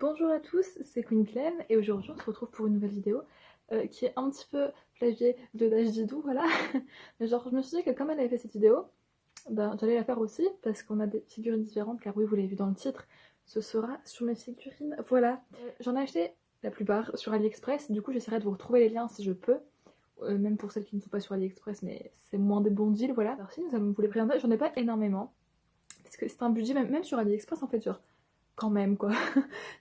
Bonjour à tous, c'est Queen Clem et aujourd'hui on se retrouve pour une nouvelle vidéo qui est un petit peu plagiée de Dash Didou, voilà. Mais genre je me suis dit que comme elle avait fait cette vidéo, ben, j'allais la faire aussi parce qu'on a des figurines différentes car oui vous l'avez vu dans le titre, ce sera sur mes figurines, voilà. J'en ai acheté la plupart sur AliExpress, du coup j'essaierai de vous retrouver les liens si je peux. Même pour celles qui ne sont pas sur AliExpress mais c'est moins des bons deals, voilà. Alors si nous allons vous les présenter, j'en ai pas énormément parce que c'est un budget même sur AliExpress en fait genre quand même quoi.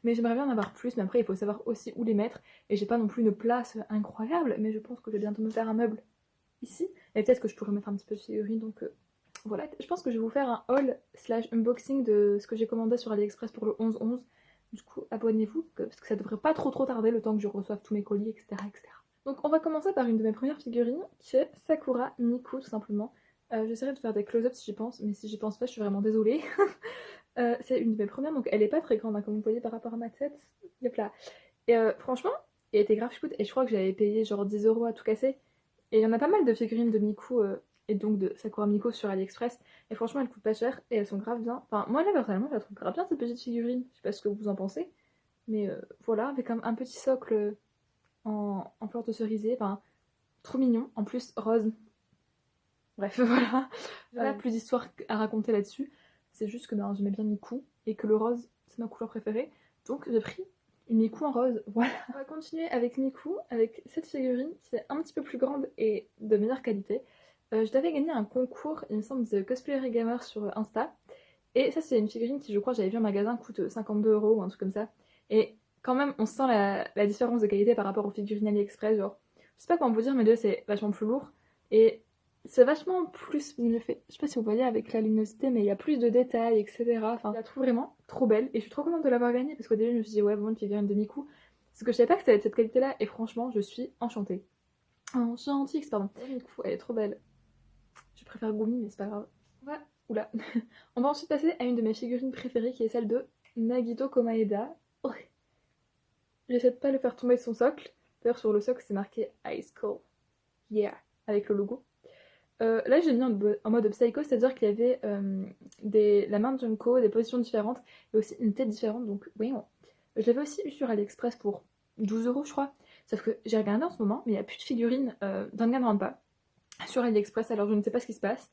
Mais j'aimerais bien en avoir plus, mais après il faut savoir aussi où les mettre. Et j'ai pas non plus une place incroyable, mais je pense que je vais bientôt me faire un meuble ici. Et peut-être que je pourrais mettre un petit peu de figurines, donc voilà. Je pense que je vais vous faire un haul slash unboxing de ce que j'ai commandé sur AliExpress pour le 11-11. Du coup, abonnez-vous, parce que ça devrait pas trop tarder le temps que je reçoive tous mes colis, etc. etc. Donc on va commencer par une de mes premières figurines, qui est Sakura Miku, tout simplement. J'essaierai de faire des close-ups si j'y pense, mais si j'y pense pas, je suis vraiment désolée. C'est une de mes premières, donc elle est pas très grande, hein, comme vous voyez par rapport à ma tête. Yep là. Et franchement, elle était grave chouette, et je crois que j'avais payé genre 10 € à tout casser. Et il y en a pas mal de figurines de Miku, et donc de Sakura Miku sur AliExpress. Et franchement, elles coûtent pas cher, et elles sont grave bien. Enfin, moi là, personnellement, je la trouve grave bien cette petite figurine. Je sais pas ce que vous en pensez, mais voilà, avec un petit socle en fleur de cerisier. Enfin, trop mignon. En plus, rose. Bref, voilà. J'ai pas plus d'histoire à raconter là-dessus. C'est juste que ben, j'aimais bien Miku et que le rose, c'est ma couleur préférée. Donc j'ai pris une Miku en rose. Voilà. On va continuer avec Miku, avec cette figurine qui est un petit peu plus grande et de meilleure qualité. Je t'avais gagné un concours, il me semble, de Cosplayer Gamer sur Insta. Et ça, c'est une figurine qui, je crois, j'avais vu en magasin, coûte 52 € ou un truc comme ça. Et quand même, on sent la différence de qualité par rapport aux figurines AliExpress. Genre, je sais pas comment vous dire, mais déjà, c'est vachement plus lourd. Et c'est vachement plus mieux fait. Je sais pas si vous voyez avec la luminosité, mais il y a plus de détails, etc. Enfin, je la trouve vraiment trop belle. Et je suis trop contente de l'avoir gagnée parce qu'au début, je me suis dit, ouais, bon, une figurine de Miku. Parce que je savais pas que ça allait être cette qualité-là. Et franchement, je suis enchantée. Enchantée, pardon. Miku, elle est trop belle. Je préfère Gumi, mais c'est pas grave. Ouais. Oula. On va ensuite passer à une de mes figurines préférées qui est celle de Nagito Komaeda. Oh. J'essaie de pas le faire tomber de son socle. D'ailleurs, sur le socle, c'est marqué High School. Yeah. Avec le logo. Là, j'ai mis en mode psycho, c'est-à-dire qu'il y avait la main de Junko, des positions différentes et aussi une tête différente. Donc, oui, je l'avais aussi eu sur AliExpress pour 12 € je crois. Sauf que j'ai regardé en ce moment, mais il n'y a plus de figurines Danganronpa sur AliExpress, alors je ne sais pas ce qui se passe.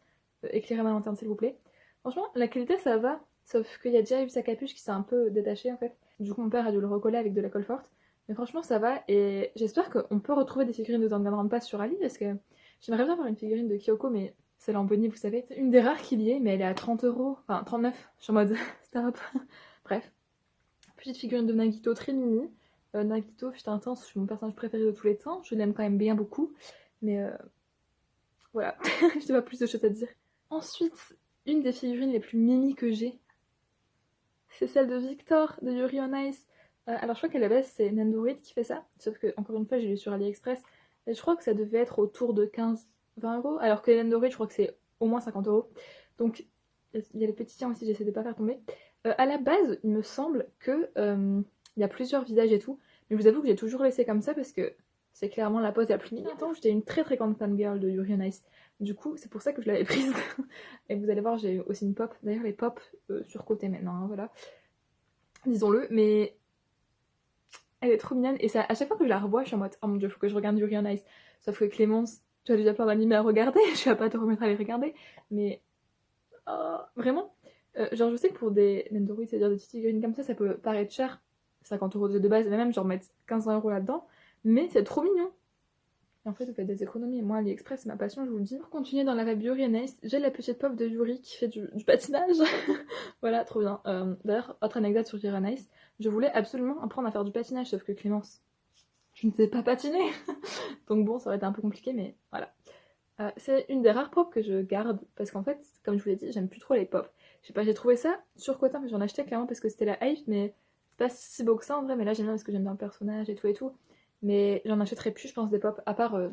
Éclairez ma lanterne s'il vous plaît. Franchement, la qualité ça va, sauf qu'il y a déjà eu sa capuche qui s'est un peu détachée en fait. Du coup, mon père a dû le recoller avec de la colle forte. Mais franchement, ça va et j'espère qu'on peut retrouver des figurines de Danganronpa sur Ali parce que j'aimerais bien avoir une figurine de Kyoko, mais celle en bonnie, vous savez. C'est une des rares qu'il y ait, mais elle est à 30 €, enfin 39. Je suis en mode stop. Bref. Petite figurine de Nagito très mini. Nagito, putain intense, c'est mon personnage préféré de tous les temps. Je l'aime quand même bien beaucoup. Mais voilà, je n'ai pas plus de choses à dire. Ensuite, une des figurines les plus mimi que j'ai, c'est celle de Victor de Yuri on Ice. Alors je crois qu'à la base c'est Nandoroid qui fait ça, sauf que encore une fois j'ai lu sur AliExpress, et je crois que ça devait être autour de 15-20 €, alors que Nandoroid je crois que c'est au moins 50 €. Donc il y a les petits tiens aussi, j'essaie de pas faire tomber. À la base, il me semble que il y a plusieurs visages et tout, mais je vous avoue que j'ai toujours laissé comme ça parce que c'est clairement la pose la plus mignonne. Attends, j'étais une très très grande fangirl de Yuri on Ice. Du coup, c'est pour ça que je l'avais prise. Et vous allez voir, j'ai aussi une pop. D'ailleurs, les pop surcotées maintenant, hein, voilà. Disons-le, mais elle est trop mignonne. Et ça, à chaque fois que je la revois, je suis en mode oh mon dieu, faut que je regarde Yuri on Ice. Sauf que Clémence, tu as déjà plein d'animés à regarder, je vais pas te remettre à les regarder. Mais oh, vraiment, genre, je sais que pour des Nendoroid, c'est-à-dire des petites figurines comme ça peut paraître cher. 50 € de base, mais même genre mettre 15-20 € là-dedans. Mais c'est trop mignon. Et en fait, vous faites des économies. Et moi, AliExpress, c'est ma passion, je vous le dis. Pour continuer dans la vibe Yuri on Ice, j'ai la petite pop de Yuri qui fait du patinage. Voilà, trop bien. D'ailleurs, autre anecdote sur Yuri on Ice, je voulais absolument apprendre à faire du patinage, sauf que Clémence, je ne sais pas patiner. Donc bon, ça aurait été un peu compliqué, mais voilà. C'est une des rares pop que je garde, parce qu'en fait, comme je vous l'ai dit, j'aime plus trop les pop. Je sais pas, j'ai trouvé ça surcoté, mais j'en achetais clairement parce que c'était la hype, mais c'est pas si beau que ça en vrai, mais là j'aime bien parce que j'aime bien le personnage et tout et tout. Mais j'en achèterai plus, je pense, des pop, à part à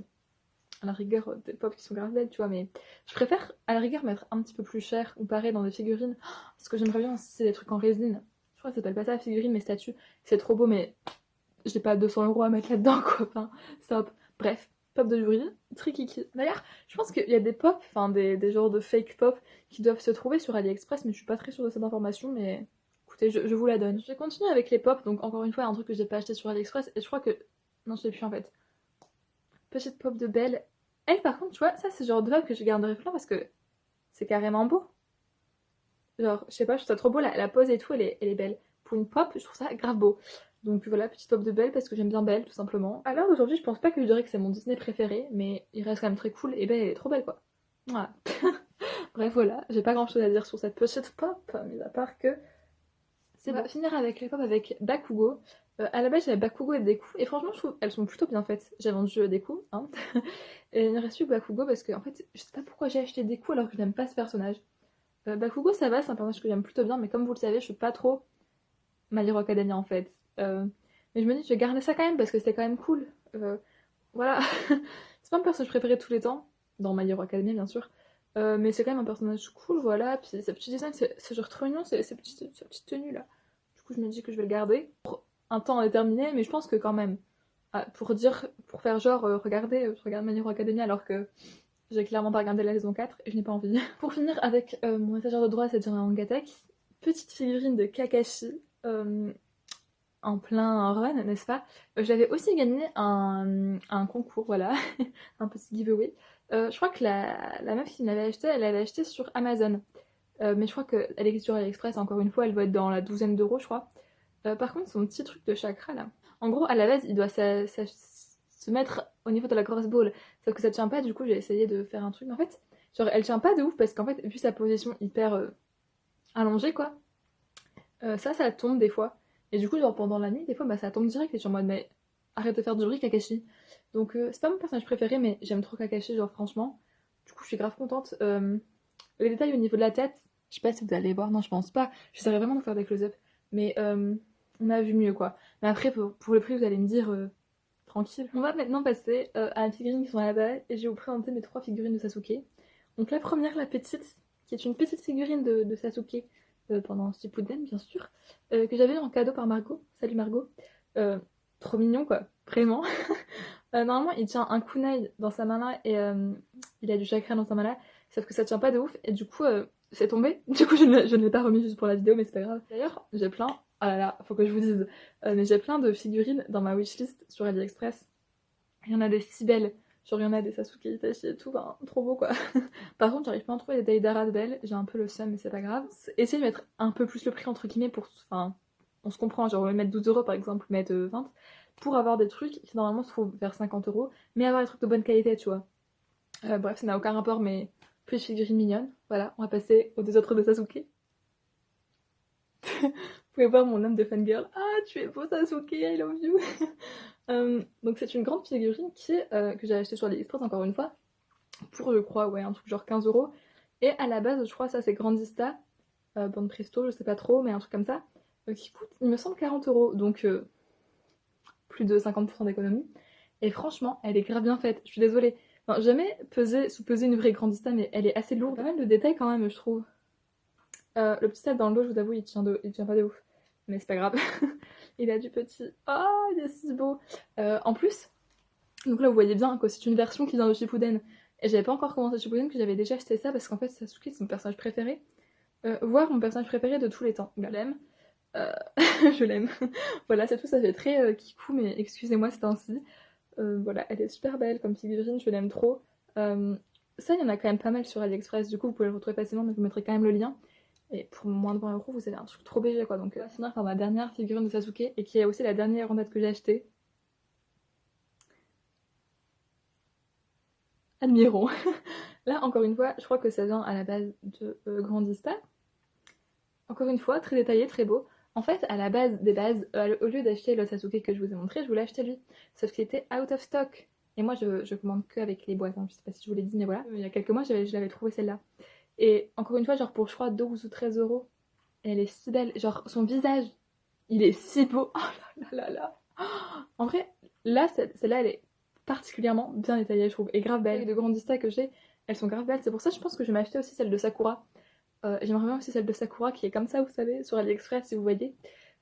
la rigueur des pop qui sont grave belles, tu vois, mais je préfère à la rigueur mettre un petit peu plus cher ou pareil dans des figurines. Ce que j'aimerais bien, c'est des trucs en résine. Je crois que ça s'appelle pas ça, figurine, mais statues. C'est trop beau, mais j'ai pas 200 € à mettre là-dedans, quoi. Enfin, stop. Bref, pop de Yuri, très kiki. D'ailleurs, je pense qu'il y a des pop, enfin des genres de fake pop qui doivent se trouver sur AliExpress, mais je suis pas très sûre de cette information, mais écoutez, écoutez, je vous la donne. Je vais continuer avec les pop, donc encore une fois, un truc que j'ai pas acheté sur AliExpress, et je crois que... Non, je sais plus en fait. Petite pop de Belle. Elle, par contre, tu vois, ça c'est le genre de pop que je garderai plein parce que c'est carrément beau. Genre, je sais pas, je trouve ça trop beau, la pose et tout, elle est belle. Pour une pop, je trouve ça grave beau. Donc voilà, petite pop de Belle parce que j'aime bien Belle, tout simplement. À l'heure d'aujourd'hui, je pense pas que je dirais que c'est mon Disney préféré, mais il reste quand même très cool, et Belle, elle est trop belle, quoi. Voilà. Bref, voilà, j'ai pas grand chose à dire sur cette petite pop, mis à part que... C'est bon. On va finir avec les pop avec Bakugo. À la base, j'avais Bakugo et Deku, et franchement, je trouve qu'elles sont plutôt bien faites. J'ai vendu Deku, hein. Et il me reste plus que Bakugo parce que, en fait, je sais pas pourquoi j'ai acheté Deku alors que je n'aime pas ce personnage. Bakugo, ça va, c'est un personnage que j'aime plutôt bien, mais comme vous le savez, je suis pas trop My Hero Academia en fait. Mais je me dis, je vais garder ça quand même parce que c'était quand même cool. Voilà. C'est pas mon personnage préféré de tous les temps, dans My Hero Academia bien sûr. Mais c'est quand même un personnage cool, voilà. Puis sa petite design, c'est genre trop mignon, sa petite tenue là. Du coup, je me dis que je vais le garder pour un temps indéterminé, mais je pense que quand même, pour faire genre, regardez, je regarde My Hero Academia alors que j'ai clairement pas regardé la saison 4 et je n'ai pas envie. Pour finir avec mon étagère de droit, c'est-à-dire un Mangatech, petite figurine de Kakashi, en plein run, n'est-ce pas? J'avais aussi gagné un concours, voilà, un petit giveaway. Je crois que la meuf qui me l'avait acheté, elle l'avait acheté sur Amazon. Mais je crois qu'elle existe sur AliExpress, encore une fois, elle doit être dans la douzaine d'euros, je crois. Par contre, son petit truc de chakra, là, en gros, à la base, il doit se mettre au niveau de la grosse boule. Sauf que ça tient pas, du coup, j'ai essayé de faire un truc. Mais en fait, genre, elle tient pas de ouf, parce qu'en fait, vu sa position hyper allongée, quoi, ça tombe des fois. Et du coup, genre, pendant la nuit, des fois, bah, ça tombe direct, et je suis en mode, mais arrête de faire du bruit, Kakashi. Donc, c'est pas mon personnage préféré, mais j'aime trop Kakashi, genre, franchement. Du coup, je suis grave contente. Les détails au niveau de la tête, je sais pas si vous allez voir, non, je pense pas. J'essaierai vraiment de faire des close-up. Mais on a vu mieux, quoi. Mais après, pour le prix, vous allez me dire, tranquille. On va maintenant passer à la figurine qui sont là-bas, et je vais vous présenter mes 3 figurines de Sasuke. Donc la première, la petite, qui est une petite figurine de Sasuke, pendant Shippuden, bien sûr, que j'avais eu en cadeau par Margot. Salut Margot. Trop mignon, quoi. Vraiment. Normalement, il tient un kunai dans sa main là, et il a du chakra dans sa main là, sauf que ça tient pas de ouf, et du coup, c'est tombé. Du coup, je ne l'ai pas remis juste pour la vidéo, mais c'est pas grave. D'ailleurs, j'ai plein... Ah là là, faut que je vous dise. Mais j'ai plein de figurines dans ma wishlist sur AliExpress. Il y en a des si belles. Genre, il y en a des Sasuke Itachi et tout, ben, trop beau quoi. Par contre, j'arrive pas à en trouver des Deidara de belles. J'ai un peu le seum, mais c'est pas grave. Essayez de mettre un peu plus le prix entre guillemets pour. Enfin, on se comprend, genre, mettre 12 euros par exemple, mettre 20, pour avoir des trucs qui normalement se trouvent vers 50 euros, mais avoir des trucs de bonne qualité, tu vois. Bref, ça n'a aucun rapport, mais plus figurines mignonnes. Voilà, on va passer aux deux autres de Sasuke. Vous pouvez voir mon âme de fangirl. Ah, tu es beau Sasuke, I love you. Donc c'est une grande figurine que j'ai achetée sur AliExpress encore une fois, pour je crois, ouais, un truc genre 15 euros. Et à la base, je crois ça c'est Grandista, Bande Presto, je sais pas trop, mais un truc comme ça, qui coûte, il me semble, 40 euros, donc plus de 50% d'économie. Et franchement, elle est grave bien faite, je suis désolée. Enfin, jamais sous-peser une vraie Grandista, mais elle est assez lourde. Pas mal de détails quand même, je trouve. Le petit stade dans le dos, je vous avoue, il tient pas de ouf. Mais c'est pas grave. Il a du petit. Oh, il est si beau. En plus, donc là vous voyez bien que c'est une version qui vient de Shippuden. Et j'avais pas encore commencé Shippuden, que j'avais déjà acheté ça parce qu'en fait Sasuke c'est mon personnage préféré. Voire mon personnage préféré de tous les temps. Je l'aime. Je l'aime. Voilà, c'est tout, ça fait très kikou, mais excusez-moi, c'est ainsi. Voilà, elle est super belle comme figurine, je l'aime trop. Ça, il y en a quand même pas mal sur AliExpress, du coup vous pouvez le retrouver facilement, mais je vous mettrai quand même le lien. Et pour moins de 20 euros, vous avez un truc trop BG quoi. Donc, on va finir par ma dernière figurine de Sasuke, et qui est aussi la dernière en date que j'ai achetée. Admirons. Là, encore une fois, je crois que ça vient à la base de Grandista. Encore une fois, très détaillé, très beau. En fait, à la base des bases, au lieu d'acheter le Sasuke que je vous ai montré, je voulais acheter lui. Sauf qu'il était out of stock. Et moi, je commande que avec les boîtes, hein. Je sais pas si je vous l'ai dit, mais voilà. Il y a quelques mois, je l'avais trouvé celle-là. Et encore une fois, genre pour, je crois, 12 ou 13 euros. Elle est si belle. Genre, son visage, il est si beau. Oh là là là là. En vrai, là, celle-là, elle est particulièrement bien détaillée, je trouve. Et grave belle. Les deux Grandista que j'ai, elles sont grave belles. C'est pour ça, je pense que je vais m'acheter aussi celle de Sakura. J'aimerais bien aussi celle de Sakura qui est comme ça, vous savez, sur AliExpress, si vous voyez.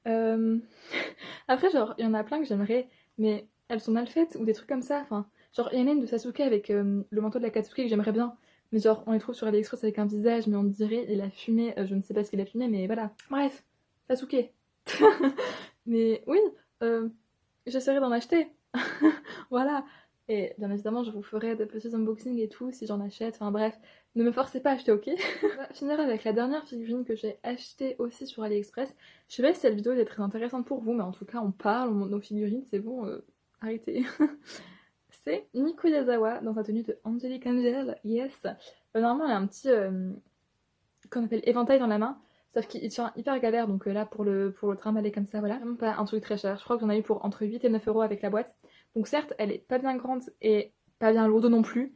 Après, genre, il y en a plein que j'aimerais, mais elles sont mal faites ou des trucs comme ça. Enfin, genre, il y en a une de Sasuke avec le manteau de la Katsuki que j'aimerais bien. Mais genre, on les trouve sur AliExpress avec un visage, mais on dirait il a fumé, je ne sais pas ce qu'il a fumé, mais voilà. Bref, Sasuke. Mais oui, j'essaierai d'en acheter. Voilà. Et bien évidemment, je vous ferai de petits unboxings et tout si j'en achète. Enfin bref, ne me forcez pas à acheter, ok? On va finir avec la dernière figurine que j'ai achetée aussi sur AliExpress. Je sais pas si cette vidéo est très intéressante pour vous, mais en tout cas, on parle, on montre nos figurines, c'est bon, arrêtez. C'est Nico Yazawa dans sa tenue de Angelic Angel, yes. Normalement, elle a un petit, qu'on appelle éventail dans la main. Sauf qu'il tient hyper galère, donc là pour le trimballer comme ça, voilà. Vraiment pas un truc très cher. Je crois que j'en ai eu pour entre 8 et 9 euros avec la boîte. Donc certes, elle est pas bien grande et pas bien lourde non plus.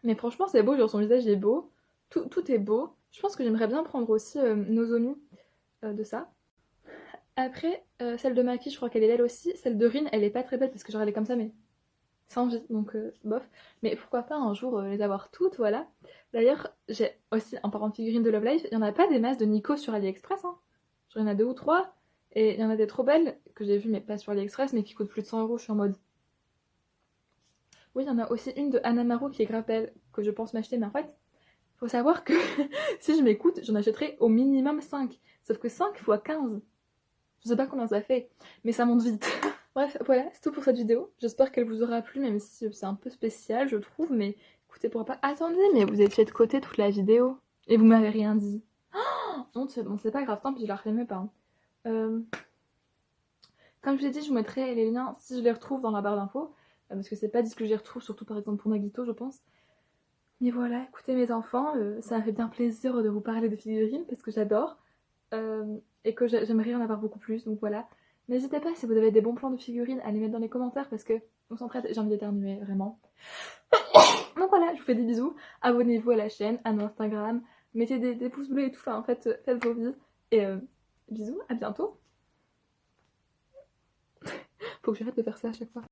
Mais franchement, c'est beau, genre son visage est beau. Tout est beau. Je pense que j'aimerais bien prendre aussi Nozomi de ça. Après, celle de Maki, je crois qu'elle est belle aussi. Celle de Rin, elle est pas très belle parce que genre elle est comme ça, mais sans vie, donc bof. Mais pourquoi pas un jour les avoir toutes, voilà. D'ailleurs, j'ai aussi un parent de figurines de Love Live. Il n'y en a pas des masses de Nico sur AliExpress, hein. Genre, il y en a 2 ou 3. Et il y en a des trop belles que j'ai vues, mais pas sur AliExpress, mais qui coûtent plus de 100 euros. Je suis en mode. Oui, il y en a aussi une de Hanamaru qui est grave belle, que je pense m'acheter, mais en fait, faut savoir que si je m'écoute, j'en achèterai au minimum 5. Sauf que 5 fois 15. Je sais pas combien ça fait, mais ça monte vite. Bref, voilà, c'est tout pour cette vidéo. J'espère qu'elle vous aura plu, même si c'est un peu spécial, je trouve. Mais écoutez, pourquoi pas. Attendez, mais vous étiez de côté toute la vidéo. Et vous m'avez rien dit. Oh, non, c'est pas grave, tant pis, je la refais pas. Hein. Comme je l'ai dit, je vous mettrai les liens si je les retrouve dans la barre d'infos. Parce que c'est pas dit que je les retrouve, surtout par exemple pour Nagito, je pense. Mais voilà, écoutez mes enfants, ça m'a fait bien plaisir de vous parler de figurines parce que j'adore. Et que j'aimerais en avoir beaucoup plus, donc voilà. N'hésitez pas si vous avez des bons plans de figurines à les mettre dans les commentaires parce que on s'entraide, j'ai envie d'éternuer, vraiment. Donc voilà, je vous fais des bisous, abonnez-vous à la chaîne, à mon Instagram, mettez des pouces bleus et tout, enfin en fait, faites vos vies. Et bisous, à bientôt. Faut que j'arrête de faire ça à chaque fois.